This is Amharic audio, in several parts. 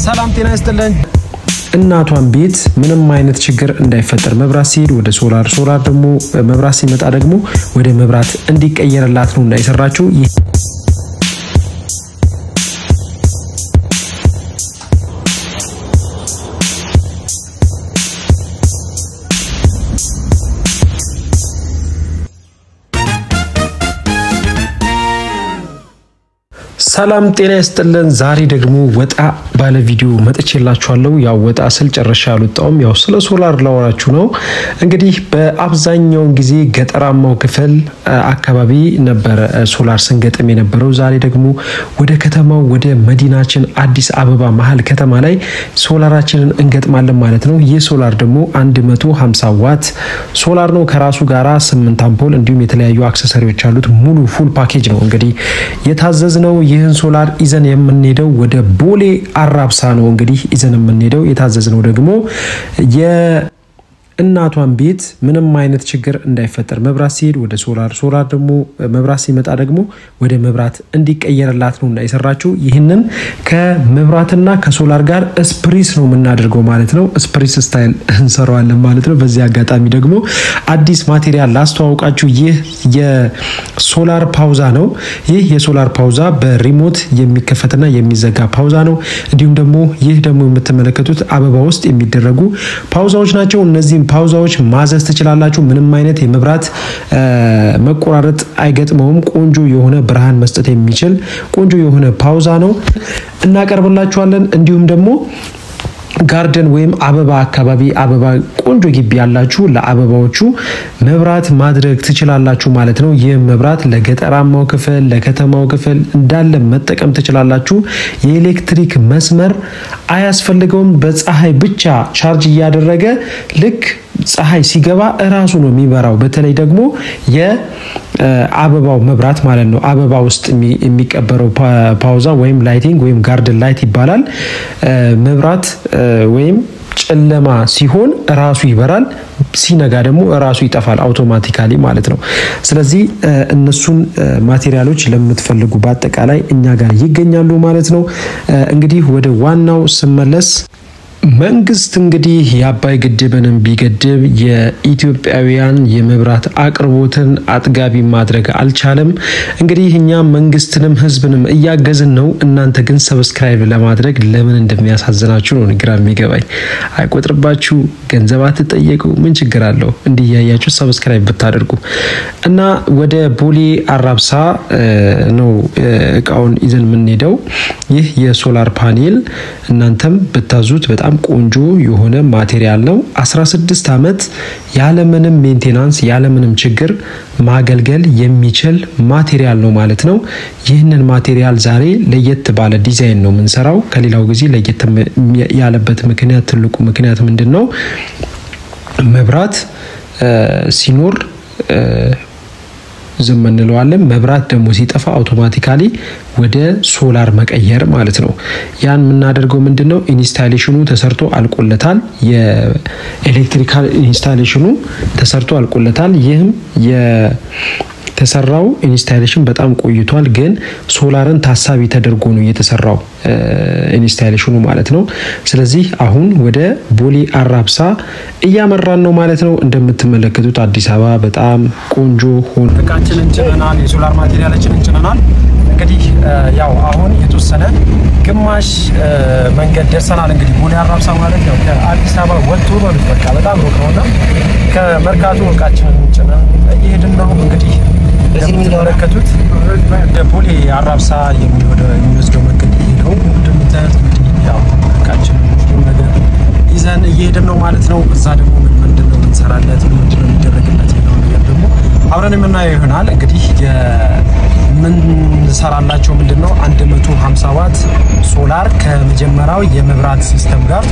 ሰላም ጤና ይስጥልን እናቷን ቤት ምንም አይነት ችግር እንዳይፈጠር መብራት ሲሄድ ወደ ሶላር ደግሞ መብራት ሲመጣ ደግሞ ወደ መብራት እንዲቀየርላት ነው እንዳይሰራችሁ ሰላም ጤና ይስጥልን ዛሬ ደግሞ ወጣ ባለ ቪዲዮ መጥቼላችኋለሁ ያው ወጣ ስል ጨርሻ አልወጣውም ያው ስለ ሶላር ላወራችሁ ነው እንግዲህ በአብዛኛው ጊዜ ገጠራማው ክፍል አካባቢ ነበር ሶላር ስንገጥም የነበረው ዛሬ ደግሞ ወደ ከተማው ወደ መዲናችን አዲስ አበባ መሃል ከተማ ላይ ሶላራችንን እንገጥማለን ማለት ነው ይህ ሶላር ደግሞ 150 ዋት ሶላር ነው ከራሱ ጋራ 8 አምፖል እንዲሁም የተለያዩ አክሰሰሪዎች አሉት ሙሉ ፉል ፓኬጅ ነው እንግዲህ የታዘዝነው ይህን ሶላር ይዘን የምንሄደው ወደ ቦሌ አራብሳ ነው እንግዲህ ይዘን የምንሄደው የታዘዝነው ደግሞ እናቷን ቤት ምንም አይነት ችግር እንዳይፈጠር መብራት ሲሄድ ወደ ሶላር ደግሞ መብራት ሲመጣ ደግሞ ወደ መብራት እንዲቀየርላት ነው እንዳይሰራችሁ ይሄንን ከመብራትና ከሶላር ጋር ስፕሪስ ነው የምናደርገው ማለት ነው ስፕሪስ ስታይል እንሰራዋለን ማለት ነው በዚህ አጋጣሚ ደግሞ አዲስ ማቴሪያል ላስተዋውቃችሁ ይህ የሶላር ፓውዛ ነው ይህ የሶላር ፓውዛ በሪሞት የሚከፈትና የሚዘጋ ፓውዛ ነው እንዲሁም ደግሞ ይህ ደግሞ የምትመለከቱት አበባ ውስጥ የሚደረጉ ፓውዛዎች ናቸው እነዚህ ፓውዛዎች ማዘዝ ትችላላችሁ ምንም አይነት የመብራት መቆራረጥ አይገጥመውም ቆንጆ የሆነ ብርሃን መስጠት የሚችል ቆንጆ የሆነ ፓውዛ ነው እናቀርብላችኋለን እንዲሁም ደግሞ ጋርደን ወይም አበባ አካባቢ አበባ ቆንጆ ግቢ ያላችሁ ለአበባዎቹ መብራት ማድረግ ትችላላችሁ ማለት ነው ይህ መብራት ለገጠራማው ክፍል ለከተማው ክፍል እንዳለ መጠቀም ትችላላችሁ የኤሌክትሪክ መስመር አያስፈልገውም በፀሐይ ብቻ ቻርጅ ያደረገ ልክ ፀሐይ ሲገባ እራሱ ነው የሚበራው በተለይ ደግሞ የአበባው መብራት ማለት ነው አበባ ውስጥ የሚቀበረው ፓውዛ ወይም ላይቲንግ ወይም ጋርደን ላይት ይባላል መብራት ወይም ጨለማ ሲሆን ራሱ ይበራል ሲነጋ ደግሞ ራሱ ይጠፋል አውቶማቲካሊ ማለት ነው ስለዚህ እነሱን ማቴሪያሎች ለምትፈልጉ በአጠቃላይ እኛ ጋር ይገኛሉ ማለት ነው እንግዲህ ወደ ዋናው ስመለስ መንግስት እንግዲህ የአባይ ግድብንም ቢገድብ የኢትዮጵያውያን የመብራት አቅርቦትን አጥጋቢ ማድረግ አልቻለም እንግዲህ እኛ መንግስትንም ህዝብንም እያገዝን ነው እናንተ ግን ሰብስክራይብ ለማድረግ ለምን እንደሚያሳዝናችሁ ነው ግራ የሚገባኝ አይቆጥርባችሁ ገንዘባት ተጠየቁ ምን ችግር አለው እንዲያያችሁ ሰብስክራይብ ብታደርጉ እና ወደ ቦሌ አራብሳ ነው እቃውን ይዘን የምንሄደው ይህ የሶላር ፓኔል እናንተም በታዙት በጣም ቆንጆ የሆነ ማቴሪያል ነው 16 አመት ያለምንም ሜንቴናንስ ያለምንም ችግር ማገልገል የሚችል ማቴሪያል ነው ማለት ነው ይህንን ማቴሪያል ዛሬ ለየት ባለ ዲዛይን ነው የምንሰራው ከሌላው ጊዜ ለየት ያለበት ምክንያት ትልቁ ምክንያት ምንድነው መብራት ሲኖር ዝም እንለዋለን መብራት ደግሞ ሲጠፋ አውቶማቲካሊ ወደ ሶላር መቀየር ማለት ነው ያን ምናደርገው ምንድነው ኢንስታሌሽኑ ተሰርቶ አልቆለታል የኤሌክትሪካል ኢንስታሌሽኑ ተሰርቶ አልቆለታል ይህም ተሰራው ኢንስታሌሽን በጣም ቆይቷል ግን ሶላርን ታሳቢ ተደርጎ ነው የተሰራው ኢንስታሌሽኑ ማለት ነው ስለዚህ አሁን ወደ ቦሌ አራብሳ እያመራን ነው ማለት ነው እንደምትመለከቱት አዲስ አበባ በጣም ቆንጆ ሆኖ እቃችንን ጭነናል የሶላር ማቴሪያላችንን ጭነናል እንግዲህ ያው አሁን የተወሰነ ግማሽ መንገድ ደርሰናል እንግዲህ ቦሌ አራብሳ ማለት ነው ከአዲስ አበባ ወጥቶ ማለት በቃ በጣም ሩቅ ነውና ከመርካቶ እቃችንን ጭነን እየሄድን ነው እንግዲህ እንደምትመለከቱት ቦሌ አራብሳ የሚወስደው መንገድ ነው እንደምታዩት ያው እቃችንን ነገር ይዘን እየሄድን ነው ማለት ነው እዛ ደግሞ ምንድነው እንሰራለት ምንድነው የሚደረግለት ነው ነገር ደግሞ አብረን የምናየው ይሆናል እንግዲህ ምን ሰራላችሁ ምንድነው 150 ዋት ሶላር ከመጀመሪያው የመብራት ሲስተም ጋር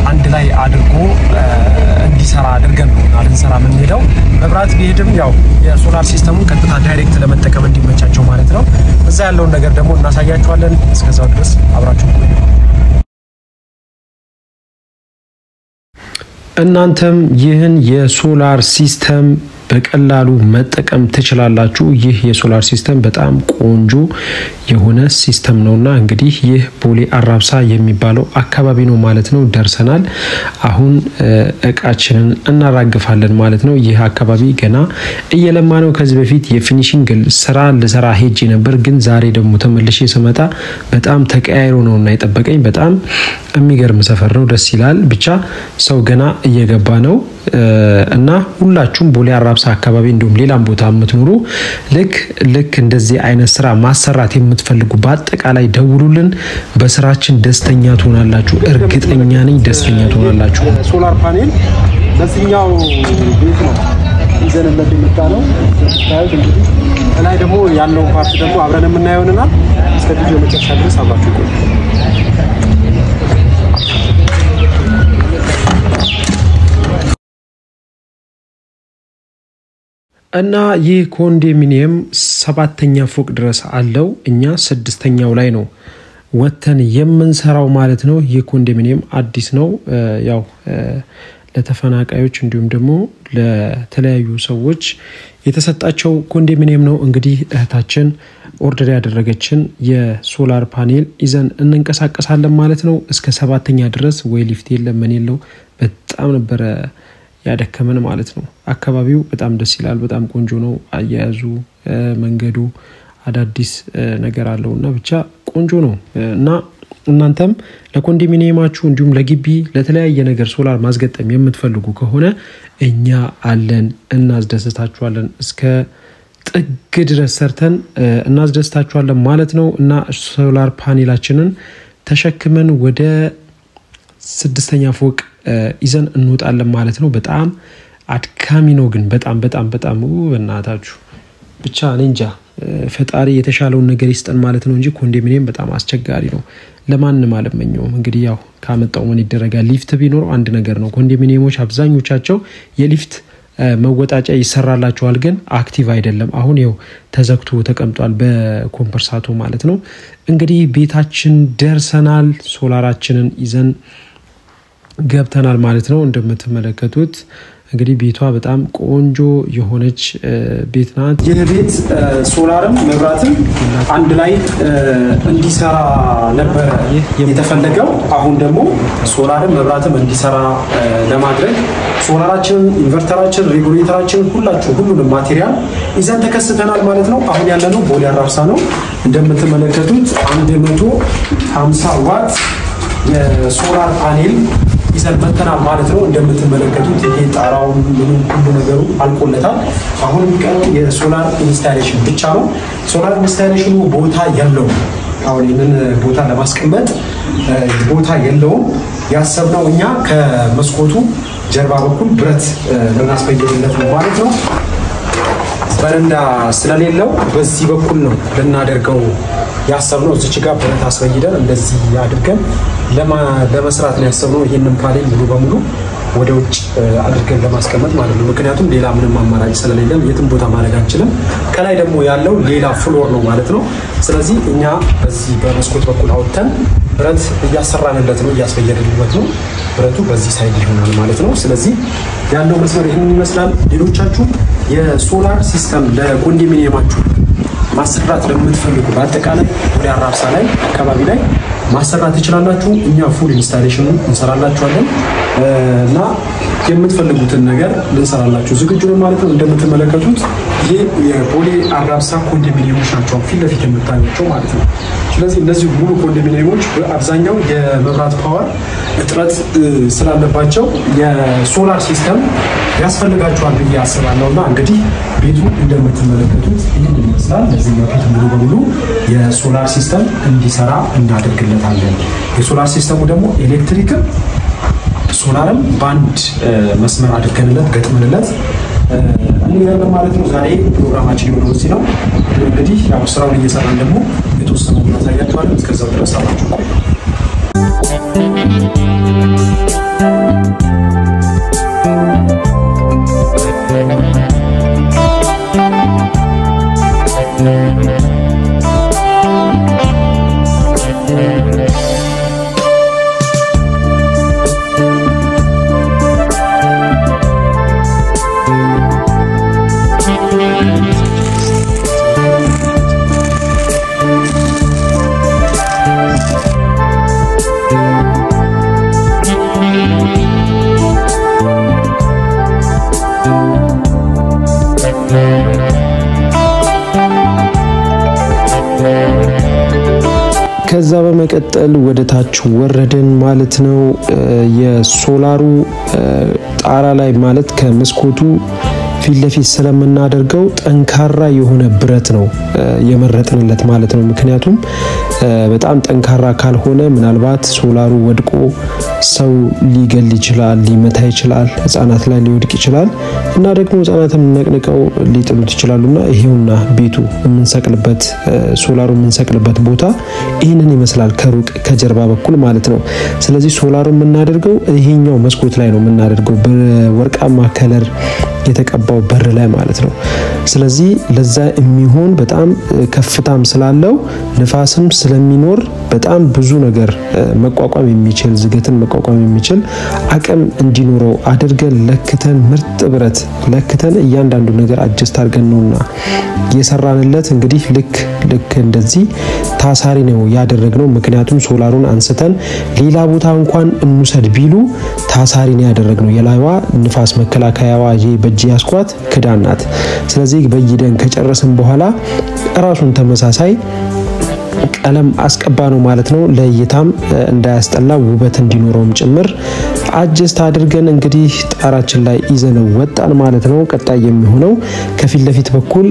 አንድ ላይ አድርጎ እንዲሰራ አድርገን ነው አልንሰራ ምን ሄደው መብራት ቢሄድም ያው የሶላር ሲስተሙን ቀጥታ ዳይሬክት ለመጠቀም እንዲመቻቸው ማለት ነው እዛ ያለው ነገር ደግሞ እናሳያችኋለን እስከዛው ድረስ አብራችሁ ቆዩ እናንተም ይህን የሶላር ሲስተም በቀላሉ መጠቀም ትችላላችሁ ይህ የሶላር ሲስተም በጣም ቆንጆ የሆነ ሲስተም ነውና እንግዲህ ይህ ቦሌ አራብሳ የሚባለው አካባቢ ነው ማለት ነው ደርሰናል አሁን እቃችንን እናራግፋለን ማለት ነው ይህ አካባቢ ገና እየለማ ነው ከዚህ በፊት የፊኒሺንግ ስራ ለሰራ ሄጄ ነበር ግን ዛሬ ደግሞ ተመልሼ ስመጣ በጣም ተቀያይሮ ነውና የጠበቀኝ በጣም የሚገርም ሰፈር ነው ደስ ይላል ብቻ ሰው ገና እየገባ ነው እና ሁላችሁም ቦሌ አራብሳ አካባቢ እንደውም ሌላም ቦታ የምትኖሩ ልክ እንደዚህ አይነት ስራ ማሰራት የምትፈልጉ በአጠቃላይ ደውሉልን በስራችን ደስተኛ ትሆናላችሁ እርግጠኛ ነኝ ደስተኛ ትሆናላችሁ ሶላር ፓኔል ለዚህኛው ቤት ነው ይዘንለት የመጣነው ታይት እንግዲህ ላይ ደግሞ ያለው ፓርት ደግሞ አብረን የምናየውና እስከ ቪዲዮ መጨረሻ ድረስ አብራችሁ ቆዩ እና ይህ ኮንዶሚኒየም 7ኛ ፎቅ ድረስ አለው እኛ 6ኛው ላይ ነው ወተን የምንሰራው ማለት ነው ይህ ኮንዶሚኒየም አዲስ ነው ያው ለተፈናቃዮች እንዲሁም ደግሞ ለተለያዩ ሰዎች የተሰጣቸው ኮንዶሚኒየም ነው እንግዲህ እህታችን ኦርደር ያደረገችን የሶላር ፓኔል ይዘን እንንቀሳቀሳለን ማለት ነው እስከ 7ኛ ድረስ ወይ ሊፍት የለም ምን የለው በጣም ነበር ያደከመን ማለት ነው አካባቢው በጣም ደስ ይላል በጣም ቆንጆ ነው አያያዙ መንገዱ አዳዲስ ነገር አለውና ብቻ ቆንጆ ነው እና እናንተም ለኮንዶሚኒየማችሁ እንዲሁም ለግቢ ለተለያየ ነገር ሶላር ማስገጠም የምትፈልጉ ከሆነ እኛ አለን እናስደስታችኋለን እስከ ጥግ ድረስ ሰርተን እናስደስታችኋለን ማለት ነው እና ሶላር ፓኔላችንን ተሸክመን ወደ 6ኛ ፎቅ ይዘን እንወጣለን ማለት ነው በጣም አድካሚ ነው ግን በጣም በእናታችሁ ብቻ እንጃ ፈጣሪ የተሻለው ነገር ይስጠን ማለት ነው እንጂ ኮንዶሚኒየም በጣም አስቸጋሪ ነው ለማንም አለመኘውም እንግዲህ ያው ካመጣው ምን ይደረጋል ሊፍት ቢኖር አንድ ነገር ነው ኮንዶሚኒየሞች አብዛኞቻቸው የሊፍት መወጣጫ ይሰራላቸዋል ግን አክቲቭ አይደለም አሁን ይው ተዘግቶ ተቀምጧል በኮምፐርሳቶ ማለት ነው እንግዲህ ቤታችን ደርሰናል ሶላራችንን ይዘን ገብተናል ማለት ነው እንደምትመለከቱት እንግዲህ ቤቷ በጣም ቆንጆ የሆነች ቤት ናት ይህ ቤት ሶላርም መብራትም አንድ ላይ እንዲሰራ ነበር የተፈለገው አሁን ደግሞ ሶላርም መብራትም እንዲሰራ ለማድረግ ሶላራችን ኢንቨርተራችን ሬጉሌተራችን ሁሉንም ማቴሪያል ይዘን ተከስተናል ማለት ነው አሁን ያለነው ቦሌ አራብሳ ነው እንደምትመለከቱት 150 ዋት የሶላር ፓኔል ይዘን መተናል ማለት ነው እንደምትመለከቱት ይሄ ጣራው ሁሉ ነገሩ አልቆለታል አሁን የሚቀረው የሶላር ኢንስታሌሽን ብቻ ነው ሶላር ኢንስታሌሽኑ ቦታ የለውም አሁን ይሄንን ቦታ ለማስቀመጥ ቦታ የለውም ያሰብነው እኛ ከመስኮቱ ጀርባ በኩል ብረት ለናስፈየድለት ነው ማለት ነው በረንዳ ስለሌለው በዚህ በኩል ነው ለናደርገው ያሰብነው እዚች ጋር ብረት አስፈይደን እንደዚህ ያድርገን ለመስራት ነው ያሰብነው ይሄንን ፓኔል ሙሉ በሙሉ ወደ ውጭ አድርገን ለማስቀመጥ ማለት ነው ምክንያቱም ሌላ ምንም አማራጭ ስለሌለን የትም ቦታ ማድረግ አንችልም ከላይ ደግሞ ያለው ሌላ ፍሎር ነው ማለት ነው ስለዚህ እኛ በዚህ በመስኮት በኩል አውጥተን ብረት እያሰራንለት ነው እያስፈየድንለት ነው ብረቱ በዚህ ሳይድ ይሆናል ማለት ነው ስለዚህ ያለው መስመር ይሄንን ይመስላል ሌሎቻችሁ የሶላር ሲስተም ለኮንዶሚኒየማችሁ ማሰራት ለምትፈልጉ በአጠቃላይ ወደ አራብሳ ላይ አካባቢ ላይ ማሰራት ይችላልላችሁ እኛ ፉል ኢንስታሌሽኑን እንሰራላችኋለን እና የምትፈልጉትን ነገር ልንሰራላችሁ ዝግጁ ነን ማለት ነው እንደምትመለከቱት ይሄ የቦሌ አራብሳ ኮንዶሚኒየሞች ናቸው ፊት ለፊት የምታዩቸው ማለት ነው ስለዚህ እነዚህ ሙሉ ኮንዶሚኒየሞች በአብዛኛው የመብራት ፓወር እጥረት ስላለባቸው የሶላር ሲስተም ያስፈልጋቸዋል ብዬ አስባለሁና እንግዲህ ቤቱ እንደምትመለከቱት ይሄን ይመስላል ለዚህ ቤት ሙሉ በሙሉ የሶላር ሲስተም እንዲሰራ እናደርግለታለን የሶላር ሲስተሙ ደግሞ ኤሌክትሪክ ሶላርም ባንድ መስመር አድርገንለት ገጥመንለት እንግዲህ ማለት ነው ዛሬ ፕሮግራማችን የሆነው እዚህ ነው እንግዲህ ያው ስራውን እየሰራን ደግሞ የተወሰነ እናሳያችኋለን እስከዛው ድረስ አብራችሁ ቆዩ በመቀጠል ወደ ታች ወረድን ማለት ነው። የሶላሩ ጣራ ላይ ማለት ከመስኮቱ ፊት ለፊት ስለምናደርገው ጠንካራ የሆነ ብረት ነው የመረጥንለት ማለት ነው። ምክንያቱም በጣም ጠንካራ ካልሆነ ምናልባት ሶላሩ ወድቆ ሰው ሊገል ይችላል፣ ሊመታ ይችላል፣ ህፃናት ላይ ሊወድቅ ይችላል እና ደግሞ ህፃናትም ነቅንቀው ሊጥሉት ይችላሉና ይሄውና ቤቱ የምንሰቅልበት ሶላሩ የምንሰቅልበት ቦታ ይሄንን ይመስላል ከሩቅ ከጀርባ በኩል ማለት ነው። ስለዚህ ሶላሩ የምናደርገው ይሄኛው መስኮት ላይ ነው የምናደርገው በወርቃማ ከለር የተቀባው በር ላይ ማለት ነው። ስለዚህ ለዛ የሚሆን በጣም ከፍታም ስላለው ንፋስም ስለሚኖር በጣም ብዙ ነገር መቋቋም የሚችል ዝገትን መቋቋም የሚችል አቅም እንዲኖረው አድርገን ለክተን ምርጥ ብረት ለክተን እያንዳንዱ ነገር አጀስት አድርገን ነውና የሰራንለት። እንግዲህ ልክ እንደዚህ ታሳሪ ነው ያደረግነው። ምክንያቱም ሶላሩን አንስተን ሌላ ቦታ እንኳን እንውሰድ ቢሉ ታሳሪ ነው ያደረግነው። የላይዋ ንፋስ መከላከያዋ በእጅ ያስኳት ክዳን ናት። ስለዚህ በይደን ከጨረስን በኋላ ራሱን ተመሳሳይ ቀለም አስቀባ ነው ማለት ነው። ለእይታም እንዳያስጠላ ውበት እንዲኖረውም ጭምር አጀስት አድርገን እንግዲህ ጣራችን ላይ ይዘነው ወጣን ማለት ነው። ቀጣይ የሚሆነው ከፊት ለፊት በኩል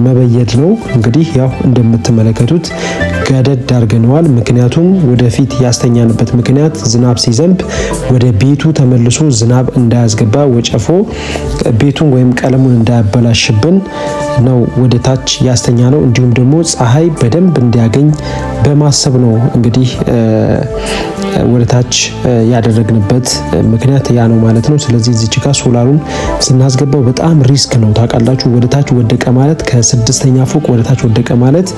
መበየድ ነው። እንግዲህ ያው እንደምትመለከቱት ገደድ አድርገነዋል። ምክንያቱም ወደፊት ያስተኛንበት ምክንያት ዝናብ ሲዘንብ ወደ ቤቱ ተመልሶ ዝናብ እንዳያስገባ ወጨፎ ቤቱን ወይም ቀለሙን እንዳያበላሽብን ነው ወደ ታች ያስተኛ ነው። እንዲሁም ደግሞ ፀሐይ በደንብ እንዲያገኝ በማሰብ ነው እንግዲህ ወደ ታች ያደረግንበት ምክንያት ያ ነው ማለት ነው። ስለዚህ እዚህ ጋር ሶላሩን ስናስገባው በጣም ሪስክ ነው ታውቃላችሁ። ወደ ታች ወደቀ ማለት ከ6ኛ ፎቅ ወደ ታች ወደቀ ማለት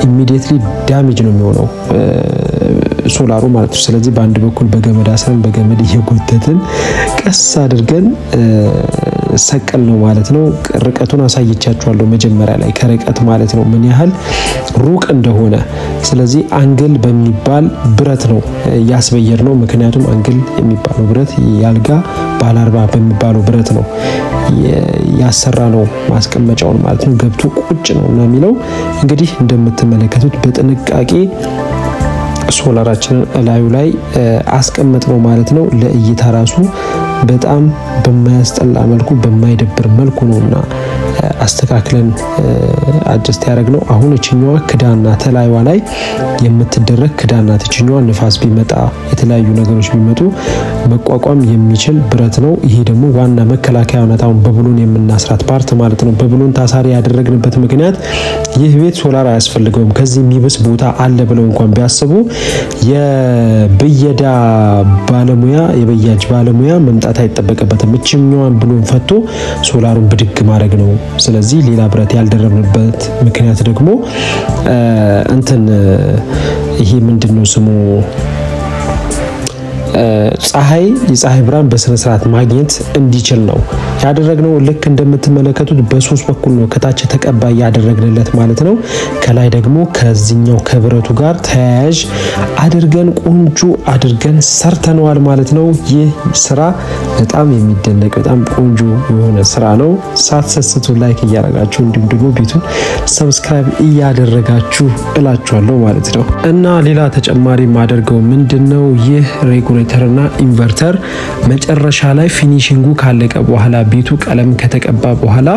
ኢሚዲየትሊ ዳሜጅ ነው የሚሆነው ሶላሩ ማለት ነው። ስለዚህ በአንድ በኩል በገመድ አስረን በገመድ እየጎተትን ቀስ አድርገን ሰቀል ነው ማለት ነው። ርቀቱን አሳይቻችኋለሁ መጀመሪያ ላይ ከርቀት ማለት ነው ምን ያህል ሩቅ እንደሆነ። ስለዚህ አንግል በሚባል ብረት ነው ያስበየር ነው። ምክንያቱም አንግል የሚባለው ብረት ያልጋ ባለ 40 በሚባለው ብረት ነው ያሰራ ነው ማስቀመጫውን ማለት ነው። ገብቶ ቁጭ ነውና የሚለው እንግዲህ እንደምትመለከቱት በጥንቃቄ ሶላራችንን ላዩ ላይ አስቀምጥ ነው ማለት ነው። ለእይታ ራሱ በጣም በማያስጠላ መልኩ በማይደብር መልኩ ነውና አስተካክለን አጀስት ያደረግነው። አሁን እቺኛዋ ክዳንና ተላይዋ ላይ የምትደረግ ክዳንና እቺኛዋ ንፋስ ቢመጣ የተለያዩ ነገሮች ቢመጡ መቋቋም የሚችል ብረት ነው። ይሄ ደግሞ ዋና መከላከያው ነው። አሁን በብሎን የምናስራት ፓርት ማለት ነው። በብሎን ታሳሪ ያደረግንበት ምክንያት ይህ ቤት ሶላር አያስፈልገውም። ከዚህ የሚብስ ቦታ አለ ብለው እንኳን ቢያስቡ የብየዳ ባለሙያ የበያጅ ባለሙያ መምጣት አይጠበቅበትም። እቺኛዋን ብሎን ፈቶ ሶላሩን ብድግ ማድረግ ነው። ስለዚህ ሌላ ብረት ያልደረብንበት ምክንያት ደግሞ ይሄ ምንድነው ስሙ የፀሐይ ብርሃን በስነ ስርዓት ማግኘት እንዲችል ነው ያደረግነው። ልክ እንደምትመለከቱት በሶስት በኩል ነው ከታች ተቀባይ ያደረግንለት ማለት ነው። ከላይ ደግሞ ከዚህኛው ከብረቱ ጋር ተያያዥ አድርገን ቆንጆ አድርገን ሰርተነዋል ማለት ነው። ይህ ስራ በጣም የሚደነቅ በጣም ቆንጆ የሆነ ስራ ነው። ሳትሰስቱ ላይክ እያደረጋችሁ እንዲሁም ደግሞ ቤቱን ሰብስክራይብ እያደረጋችሁ እላችኋለሁ ማለት ነው። እና ሌላ ተጨማሪ ማደርገው ምንድነው ይህ ሬጉሌተርና ኢንቨርተር መጨረሻ ላይ ፊኒሺንጉ ካለቀ በኋላ ቤቱ ቀለም ከተቀባ በኋላ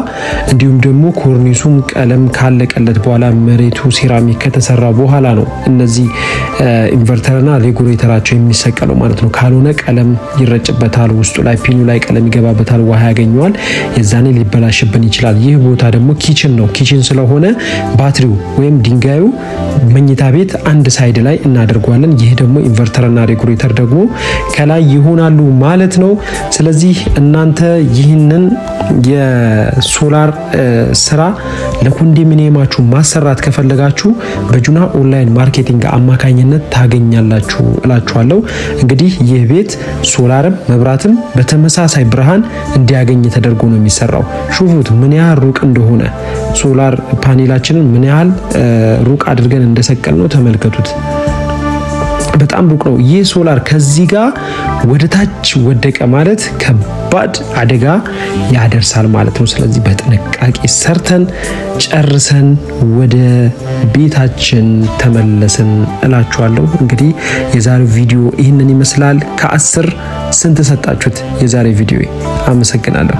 እንዲሁም ደግሞ ኮርኒሱም ቀለም ካለቀለት በኋላ መሬቱ ሴራሚክ ከተሰራ በኋላ ነው እነዚህ ኢንቨርተርና ሬጉሌተራቸው የሚሰቀለው ማለት ነው። ካልሆነ ቀለም ይረጭበታል፣ ውስጡ ላይ ፒኑ ላይ ቀለም ይገባበታል፣ ውሃ ያገኘዋል፣ የዛኔ ሊበላሽብን ይችላል። ይህ ቦታ ደግሞ ኪችን ነው። ኪችን ስለሆነ ባትሪው ወይም ድንጋዩ መኝታ ቤት አንድ ሳይድ ላይ እናደርጋለን። ይህ ደግሞ ኢንቨርተርና ሬጉሌተር ደግሞ ከላይ ይሆናሉ ማለት ነው። ስለዚህ እናንተ ይህንን የሶላር ስራ ለኮንዶሚኒየማችሁ ማሰራት ከፈለጋችሁ በጁና ኦንላይን ማርኬቲንግ አማካኝነት ታገኛላችሁ እላችኋለሁ። እንግዲህ ይህ ቤት ሶላርም መብራትም በተመሳሳይ ብርሃን እንዲያገኝ ተደርጎ ነው የሚሰራው። ሹፉት ምን ያህል ሩቅ እንደሆነ ሶላር ፓኔላችንን ምን ያህል ሩቅ አድርገን እንደሰቀል ነው ተመልከቱት። በጣም ሩቅ ነው። ይህ ሶላር ከዚህ ጋር ወደ ታች ወደቀ ማለት ከባድ አደጋ ያደርሳል ማለት ነው። ስለዚህ በጥንቃቄ ሰርተን ጨርሰን ወደ ቤታችን ተመለስን እላችኋለሁ። እንግዲህ የዛሬው ቪዲዮ ይህንን ይመስላል። ከ10 ስንት ሰጣችሁት? የዛሬ ቪዲዮ አመሰግናለሁ።